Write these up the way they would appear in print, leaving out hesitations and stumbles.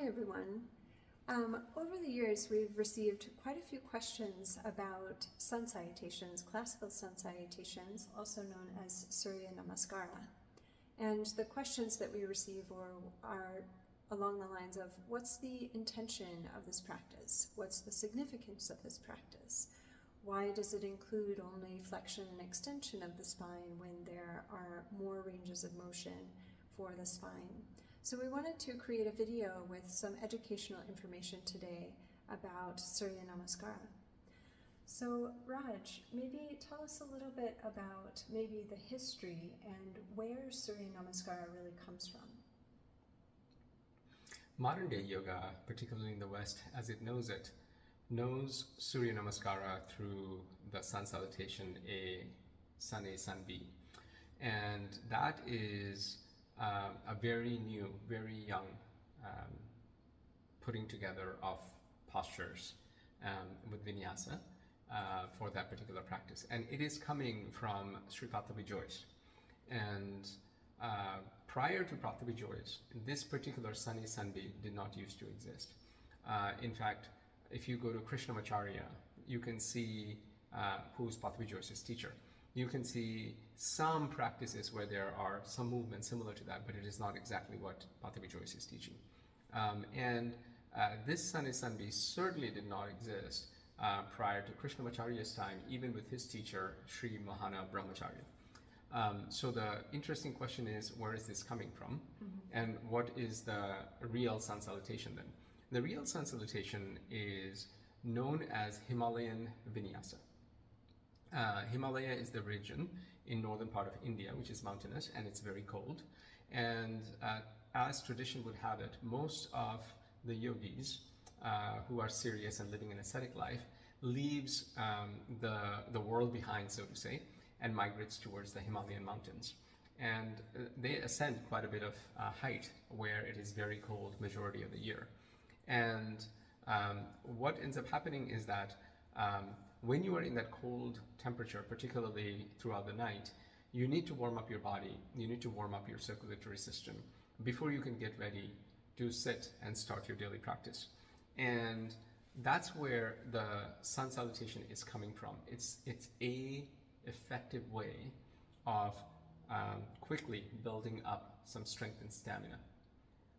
Hi everyone. Over the years we've received quite a few questions about sun salutations, classical sun salutations, also known as Surya Namaskara. And the questions that we receive are along the lines of, what's the intention of this practice? What's the significance of this practice? Why does it include only flexion and extension of the spine when there are more ranges of motion for the spine? So we wanted to create a video with some educational information today about Surya Namaskara. So Raj, maybe tell us a little bit about maybe the history and where Surya Namaskara really comes from. Modern day yoga, particularly in the West as it knows Surya Namaskara through the sun salutation A, Sun A, Sun B. And that is a very new, very young putting together of postures with vinyasa for that particular practice. And it is coming from Sri Pattabhi Jois. And prior to Pattabhi Jois, this particular Sun A, Sun B did not used to exist. In fact, if you go to Krishnamacharya, you can see who's Pattabhi Jois' teacher. You can see some practices where there are some movements similar to that, but it is not exactly what Pattabhi Jois is teaching. This Sun A, Sun B certainly did not exist prior to Krishnamacharya's time, even with his teacher, Sri Mahana Brahmacharya. So the interesting question is, where is this coming from? And what is the real sun salutation then? The real sun salutation is known as Himalayan Vinyasa. Himalaya is the region in northern part of India, which is mountainous and it's very cold. And as tradition would have it, most of the yogis who are serious and living an ascetic life leaves the world behind, so to say, and migrates towards the Himalayan mountains. And they ascend quite a bit of height where it is very cold majority of the year. And what ends up happening is that when you are in that cold temperature, particularly throughout the night, you need to warm up your body, you need to warm up your circulatory system before you can get ready to sit and start your daily practice. And that's where the sun salutation is coming from. It's a effective way of quickly building up some strength and stamina.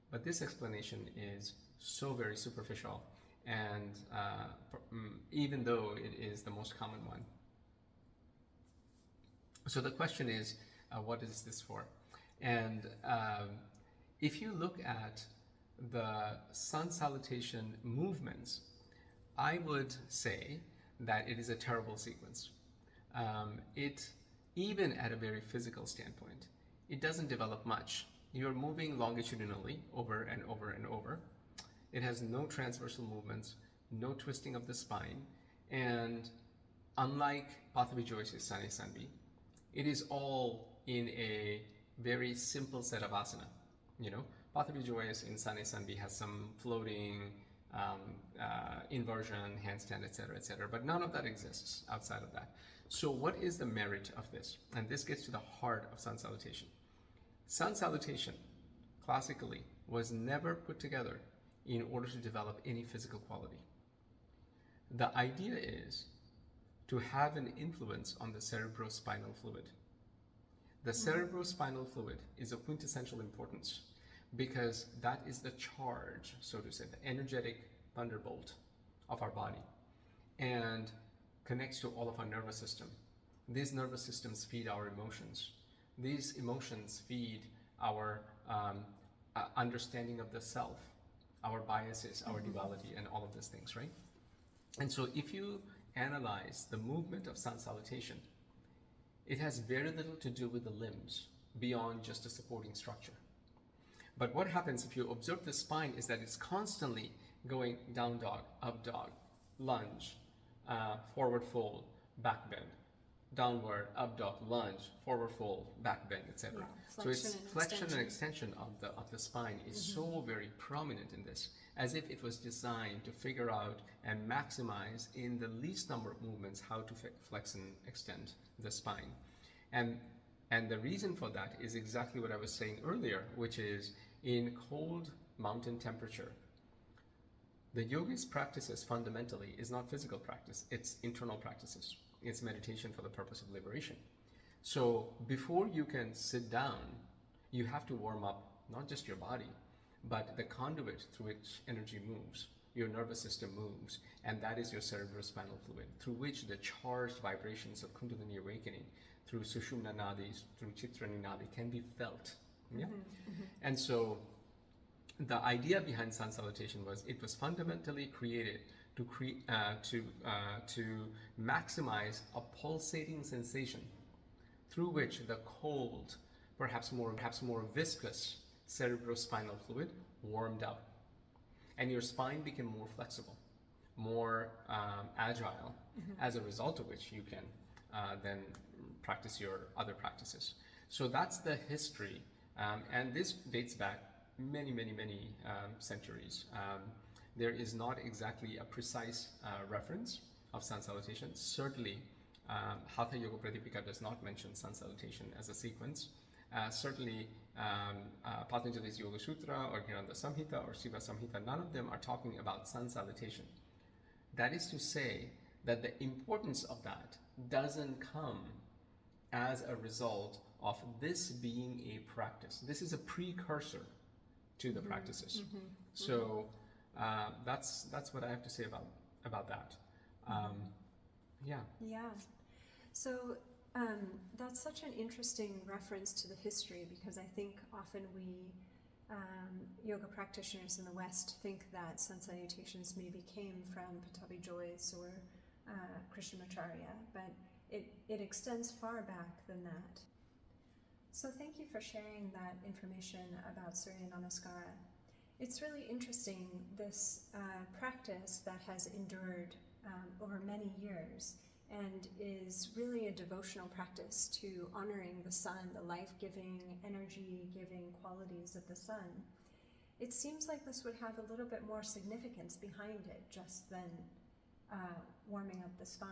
But this explanation is so very superficial, and even though it is the most common one. So the question is, what is this for? And if you look at the sun salutation movements, I would say that it is a terrible sequence. Even at a very physical standpoint, it doesn't develop much. You're moving longitudinally over and over and over. It has no transversal movements, no twisting of the spine, and unlike Pattabhi Jois' Sun A, Sun B, it is all in a very simple set of asana. You know, Pattabhi Jois in Sun A, Sun B has some floating, inversion, handstand, etc., but none of that exists outside of that. So what is the merit of this? And this gets to the heart of sun salutation. Sun salutation, classically, was never put together in order to develop any physical quality. The idea is to have an influence on the cerebrospinal fluid. The cerebrospinal fluid is of quintessential importance because that is the charge, so to say, the energetic thunderbolt of our body, and connects to all of our nervous system. These nervous systems feed our emotions. These emotions feed our understanding of the self, our biases, our duality, and all of these things, right? And so if you analyze the movement of sun salutation, it has very little to do with the limbs beyond just a supporting structure. But what happens if you observe the spine is that it's constantly going down dog, up dog, lunge, forward fold, back bend, downward, up dog, lunge, forward fold, back bend, etc. Yeah, so it's flexion and extension of the spine is so very prominent in this, as if it was designed to figure out and maximize in the least number of movements how to flex and extend the spine. And the reason for that is exactly what I was saying earlier, which is in cold mountain temperature, The yogi's practices fundamentally is not physical practice, it's internal practices. It's meditation for the purpose of liberation. So before you can sit down, you have to warm up not just your body, but the conduit through which energy moves, your nervous system moves, and that is your cerebrospinal fluid, through which the charged vibrations of Kundalini awakening, through Sushumna Nadis, through Chitrani Nadi can be felt. Yeah? And so the idea behind sun salutation was it was fundamentally created to maximize a pulsating sensation through which the cold, perhaps more viscous cerebrospinal fluid warmed up, and your spine became more flexible, more agile, as a result of which you can then practice your other practices. So that's the history, and this dates back many centuries. There is not exactly a precise reference of sun salutation. Certainly, Hatha Yoga Pradipika does not mention sun salutation as a sequence. Certainly, Patanjali's Yoga Sutra or Giranda Samhita or Shiva Samhita, none of them are talking about sun salutation. That is to say that the importance of that doesn't come as a result of this being a practice. This is a precursor to the practices. So that's what I have to say about that. Yeah. So that's such an interesting reference to the history, because I think often we yoga practitioners in the West think that sun salutations maybe came from Patabi Jois or Krishnamacharya, but it extends far back than that. So thank you for sharing that information about Surya Namaskara. It's really interesting, this practice that has endured over many years and is really a devotional practice to honoring the sun, the life-giving, energy-giving qualities of the sun. It seems like this would have a little bit more significance behind it just than warming up the spine,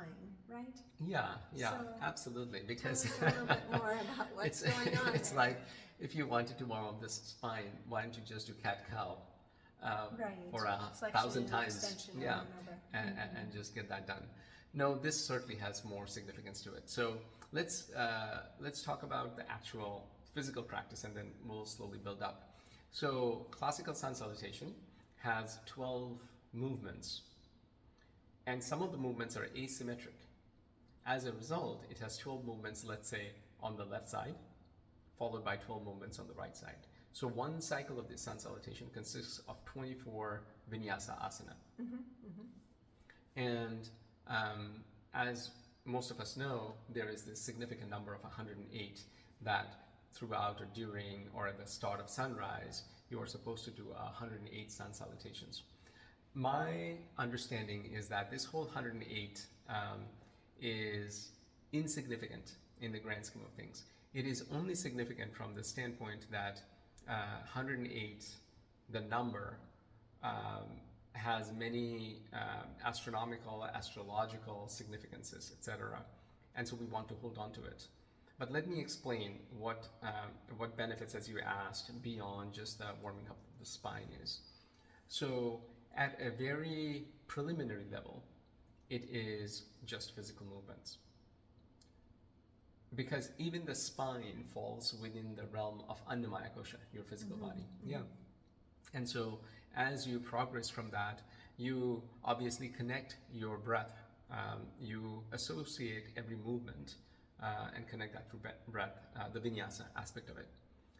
right? Yeah, So, absolutely. Because tell us a little bit more about what's going on. It's like, if you wanted to warm up the spine, why don't you just do cat-cow for 1,000 times? Yeah, and just get that done. No, this certainly has more significance to it. So let's talk about the actual physical practice, and then we'll slowly build up. So classical sun salutation has 12 movements, and some of the movements are asymmetric. As a result, it has 12 movements, let's say, on the left side, followed by 12 movements on the right side. So one cycle of this sun salutation consists of 24 vinyasa asana. And as most of us know, there is this significant number of 108 that throughout or during or at the start of sunrise, you are supposed to do 108 sun salutations. My understanding is that this whole 108 is insignificant in the grand scheme of things. It is only significant from the standpoint that 108, the number, has many astronomical, astrological significances, etc. And so we want to hold on to it. But let me explain what benefits, as you asked, beyond just the warming up of the spine is. So at a very preliminary level, it is just physical movements. Because even the spine falls within the realm of Annamaya Kosha, your physical body. Yeah. And so as you progress from that, you obviously connect your breath. You associate every movement and connect that through breath, the vinyasa aspect of it.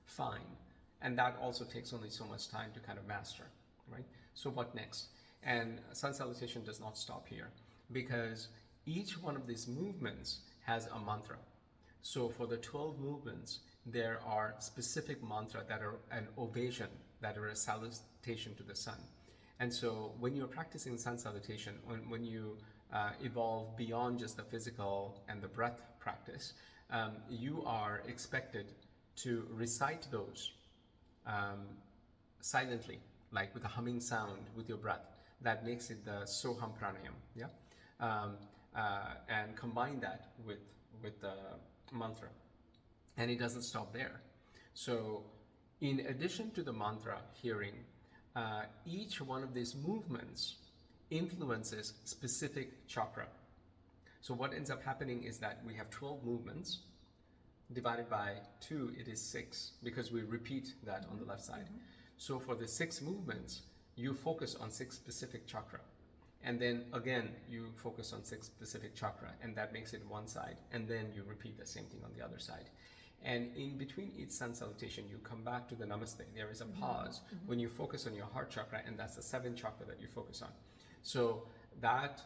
Fine. And that also takes only so much time to kind of master, right? So what next? And sun salutation does not stop here, because each one of these movements has a mantra. So for the 12 movements, there are specific mantra that are an ovation, that are a salutation to the sun. And so when you're practicing sun salutation, when you evolve beyond just the physical and the breath practice, you are expected to recite those silently, like with a humming sound with your breath. That makes it the Soham Pranayam, yeah? And combine that with the mantra. And it doesn't stop there. So in addition to the mantra hearing, each one of these movements influences specific chakra. So what ends up happening is that we have 12 movements. Divided by 2, it is 6, because we repeat that on the left side. So for the 6 movements, you focus on 6 specific chakra. And then again, you focus on 6 specific chakra, and that makes it one side. And then you repeat the same thing on the other side. And in between each sun salutation, you come back to the namaste. There is a pause when you focus on your heart chakra, and that's the 7th chakra that you focus on. So that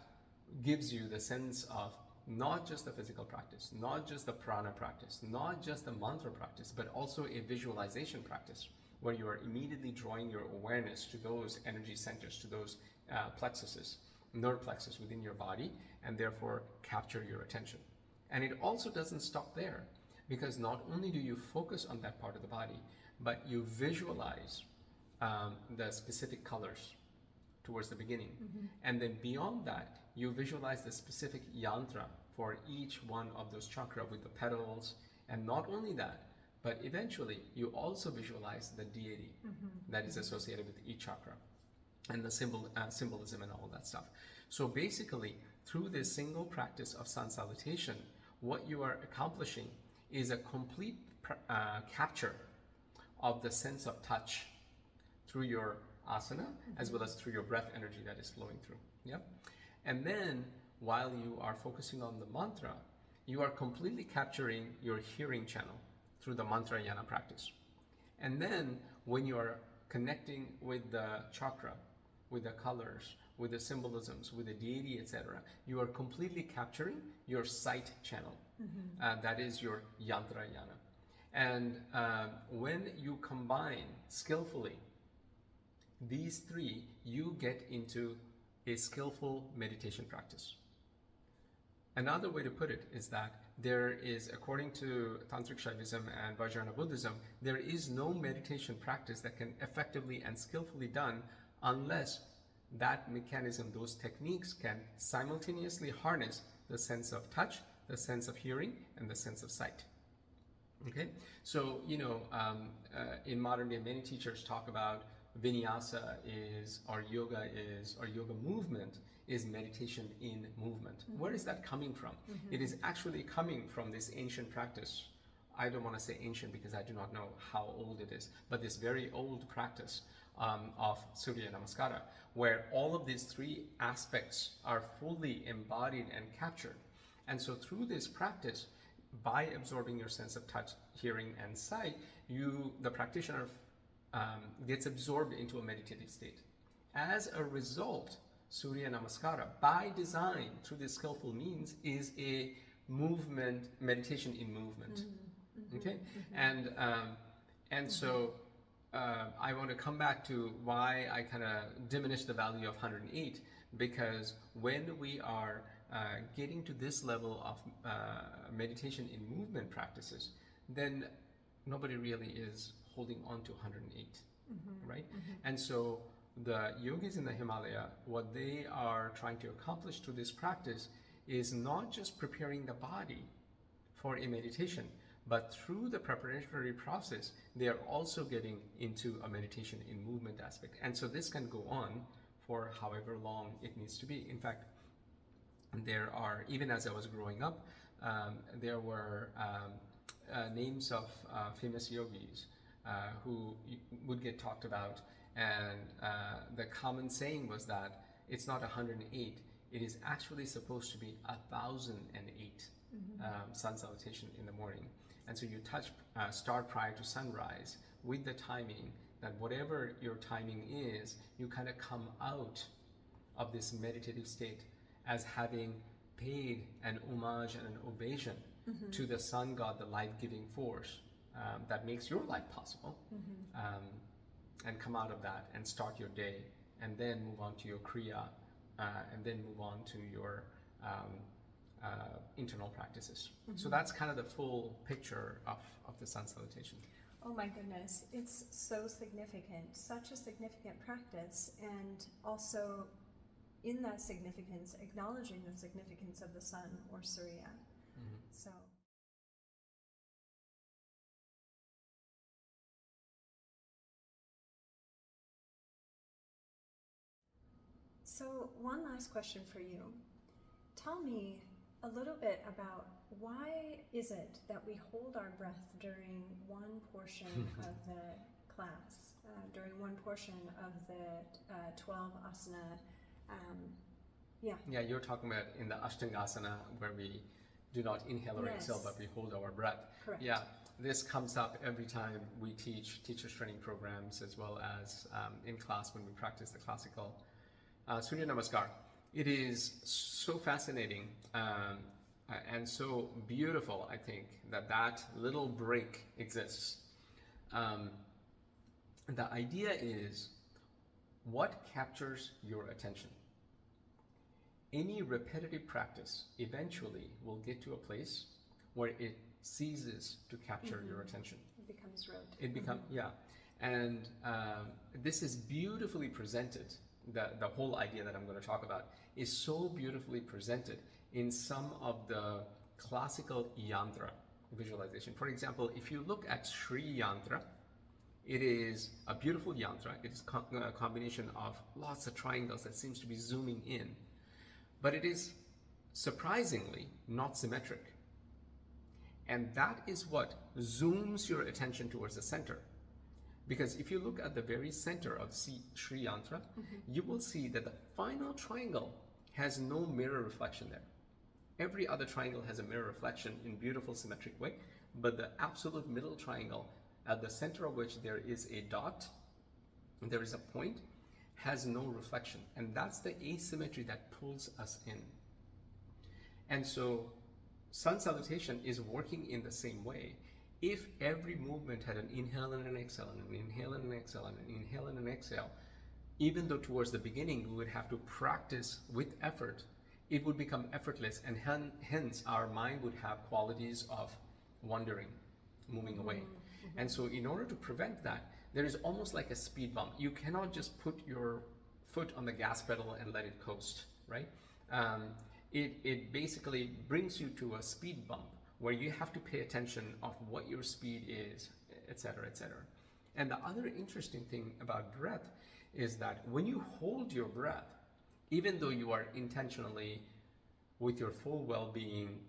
gives you the sense of not just the physical practice, not just the prana practice, not just the mantra practice, but also a visualization practice where you are immediately drawing your awareness to those energy centers, to those plexuses, nerve plexus within your body, and therefore capture your attention. And it also doesn't stop there, because not only do you focus on that part of the body, but you visualize the specific colors towards the beginning. And then beyond that, you visualize the specific yantra for each one of those chakra with the petals. And not only that, but eventually you also visualize the deity that is associated with each chakra and the symbolism and all that stuff. So basically, through this single practice of sun salutation, what you are accomplishing is a complete capture of the sense of touch through your asana, as well as through your breath energy that is flowing through. Yeah. And then while you are focusing on the mantra, you are completely capturing your hearing channel through the mantra yana practice. And then when you are connecting with the chakra, with the colors, with the symbolisms, with the deity, etc., you are completely capturing your sight channel. That is your yantra yana. And when you combine skillfully these 3, you get into a skillful meditation practice. Another way to put it is that there is, according to Tantric Shaivism and Vajrayana Buddhism, there is no meditation practice that can effectively and skillfully done unless that mechanism, those techniques can simultaneously harness the sense of touch, the sense of hearing, and the sense of sight. Okay, so in modern day, many teachers talk about vinyasa is, or yoga movement is meditation in movement. Where is that coming from? It is actually coming from this ancient practice. I don't want to say ancient because I do not know how old it is, but this very old practice of Surya Namaskara, where all of these 3 aspects are fully embodied and captured. And so through this practice, by absorbing your sense of touch, hearing, and sight, the practitioner gets absorbed into a meditative state. As a result, Surya Namaskara, by design, through this skillful means, is a meditation in movement. Okay, and so I want to come back to why I kind of diminish the value of 108, because when we are getting to this level of meditation in movement practices, then nobody really is holding on to 108, right? And so the yogis in the Himalaya, what they are trying to accomplish through this practice is not just preparing the body for a meditation, but through the preparatory process, they are also getting into a meditation in movement aspect. And so this can go on for however long it needs to be. In fact, there are, even as I was growing up, there were names of famous yogis who would get talked about, and the common saying was that it's not 108, it is actually supposed to be 1008 sun salutation in the morning. And so you start prior to sunrise with the timing, that whatever your timing is, you kind of come out of this meditative state as having paid an homage and an ovation to the sun god, the life-giving force that makes your life possible, and come out of that and start your day, and then move on to your kriya, and then move on to your internal practices. So that's kind of the full picture of the sun salutation. Oh my goodness, it's so significant, such a significant practice, and also in that significance, acknowledging the significance of the sun or Surya. So. So one last question for you. Tell me a little bit about why is it that we hold our breath during one portion of the class, during one portion of the 12 asana. Yeah, you're talking about in the Ashtangasana where we do not inhale or exhale, but we hold our breath. Correct. Yeah, this comes up every time we teach teachers training programs, as well as in class when we practice the classical Surya Namaskara. It is so fascinating and so beautiful, I think, that little break exists. The idea is what captures your attention. Any repetitive practice eventually will get to a place where it ceases to capture your attention. It becomes rote. It becomes, yeah. And this is beautifully presented. The whole idea that I'm going to talk about is so beautifully presented in some of the classical yantra visualization. For example, if you look at Sri Yantra, it is a beautiful yantra. It is a combination of lots of triangles that seems to be zooming in. But it is surprisingly not symmetric. And that is what zooms your attention towards the center. Because if you look at the very center of Sri Yantra, you will see that the final triangle has no mirror reflection there. Every other triangle has a mirror reflection in beautiful symmetric way, but the absolute middle triangle, at the center of which there is a dot, there is a point, has no reflection. And that's the asymmetry that pulls us in. And so sun salutation is working in the same way. If every movement had an inhale and an exhale, and an inhale and an exhale, and an inhale and an exhale, even though towards the beginning we would have to practice with effort, it would become effortless, and hence our mind would have qualities of wandering, moving away. And so in order to prevent that, there is almost like a speed bump. You cannot just put your foot on the gas pedal and let it coast, right? It basically brings you to a speed bump where you have to pay attention of what your speed is, etc., etc. And the other interesting thing about breath is that when you hold your breath, even though you are intentionally, with your full well-being,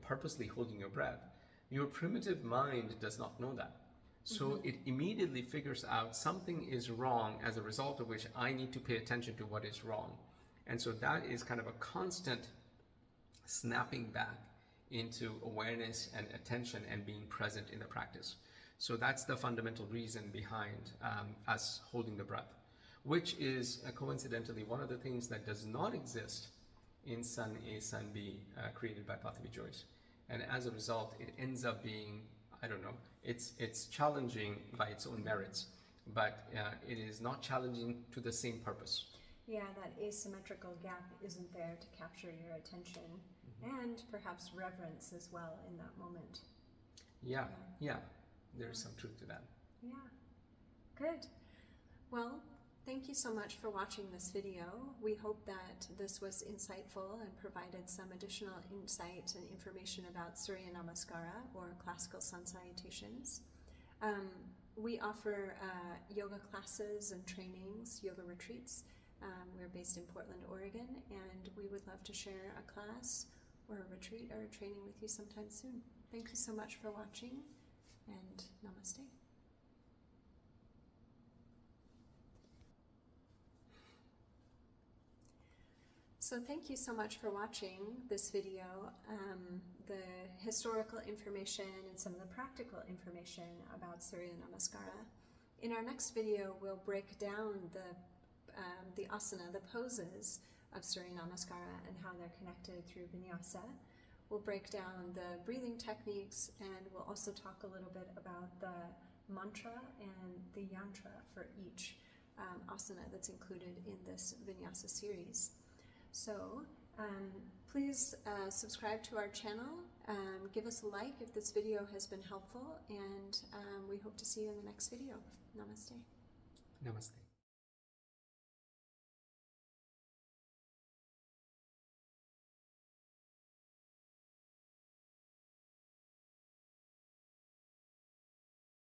purposely holding your breath, your primitive mind does not know that. So it immediately figures out something is wrong, as a result of which I need to pay attention to what is wrong. And so that is kind of a constant snapping back into awareness and attention and being present in the practice. So that's the fundamental reason behind us holding the breath, which is coincidentally one of the things that does not exist in Sun A, Sun B, created by Pathavi Joyce. And as a result, it ends up being, I don't know, it's challenging by its own merits, but it is not challenging to the same purpose. Yeah, that asymmetrical gap isn't there to capture your attention and perhaps reverence as well in that moment. Yeah, there is some truth to that. Yeah, good. Well, thank you so much for watching this video. We hope that this was insightful and provided some additional insight and information about Surya Namaskara, or classical sun salutations. We offer yoga classes and trainings, yoga retreats. We're based in Portland, Oregon, and we would love to share a class or a retreat or a training with you sometime soon. Thank you so much for watching, and namaste. So thank you so much for watching this video. The historical information and some of the practical information about Surya Namaskara. In our next video, we'll break down the asana, the poses of Surya Namaskara and how they're connected through vinyasa. We'll break down the breathing techniques, and we'll also talk a little bit about the mantra and the yantra for each asana that's included in this vinyasa series. So please subscribe to our channel, give us a like if this video has been helpful, and we hope to see you in the next video. Namaste. Namaste.